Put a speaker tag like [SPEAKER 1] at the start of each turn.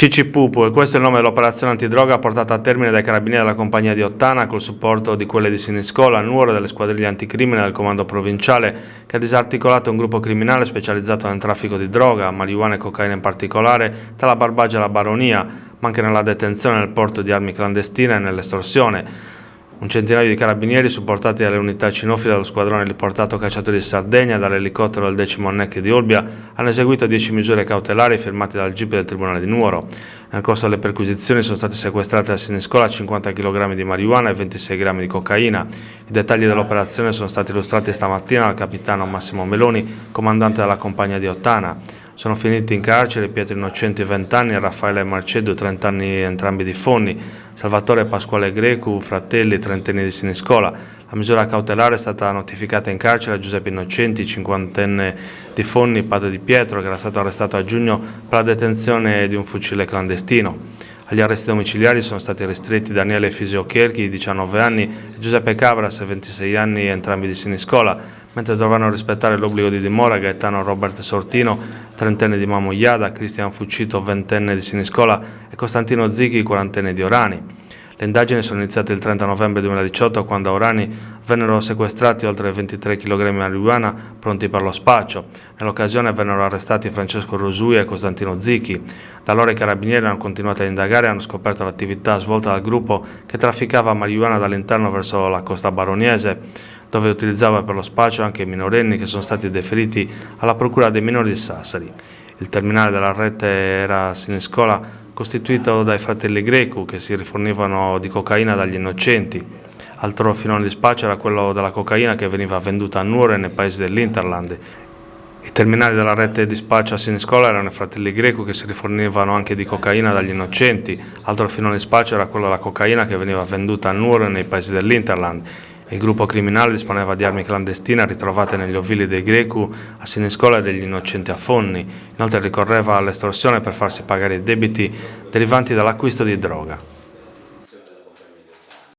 [SPEAKER 1] Cicipupu, e questo è il nome dell'operazione antidroga portata a termine dai carabinieri della compagnia di Ottana col supporto di quelle di Siniscola, Nuoro e delle squadriglie anticrimine del comando provinciale, che ha disarticolato un gruppo criminale specializzato nel traffico di droga, marijuana e cocaina in particolare, tra la Barbagia e la Baronia, ma anche nella detenzione nel porto di armi clandestine e nell'estorsione. Un centinaio di carabinieri, supportati dalle unità cinofile dello squadrone riportato cacciatori di Sardegna e dall'elicottero del 10° Annec di Olbia, hanno eseguito 10 misure cautelari firmate dal GIP del Tribunale di Nuoro. Nel corso delle perquisizioni sono stati sequestrati a Siniscola 50 kg di marijuana e 26 grammi di cocaina. I dettagli dell'operazione sono stati illustrati stamattina dal capitano Massimo Meloni, comandante della compagnia di Ottana. Sono finiti in carcere Pietro Innocenti 20 anni e Raffaele Marcedo 30 anni entrambi di Fonni, Salvatore Pasquale Grecu, fratelli, 30 anni di Siniscola. La misura cautelare è stata notificata in carcere a Giuseppe Innocenti, 50enne di Fonni, padre di Pietro, che era stato arrestato a giugno per la detenzione di un fucile clandestino. Agli arresti domiciliari sono stati ristretti Daniele Fisio Cherchi, 19 anni, e Giuseppe Cabras, 26 anni, entrambi di Siniscola, mentre dovranno rispettare l'obbligo di dimora Gaetano Robert Sortino, 30enne di Mamogliada, Cristian Fuccito, 20enne di Siniscola e Costantino Zichi, 40enne di Orani. Le indagini sono iniziate il 30 novembre 2018 quando a Orani vennero sequestrati oltre 23 kg di marijuana pronti per lo spaccio. Nell'occasione vennero arrestati Francesco Rosui e Costantino Zichi. Da allora i carabinieri hanno continuato a indagare e hanno scoperto l'attività svolta dal gruppo che trafficava marijuana dall'interno verso la costa baroniese, dove utilizzava per lo spaccio anche i minorenni che sono stati deferiti alla Procura dei minori di Sassari. Il terminale della rete era a Siniscola, costituito dai fratelli Grecu che si rifornivano di cocaina dagli innocenti. Altro filone di spaccio era quello della cocaina che veniva venduta a Nuoro e nei paesi dell'Interland. I terminali della rete di spaccio a Siniscola erano i fratelli Grecu che si rifornivano anche di cocaina dagli innocenti. Altro filone di spaccio era quello della cocaina che veniva venduta a Nuoro e nei paesi dell'Interland. Il gruppo criminale disponeva di armi clandestine ritrovate negli ovili dei Grecu a Siniscola e degli innocenti a Fonni. Inoltre ricorreva all'estorsione per farsi pagare i debiti derivanti dall'acquisto di droga.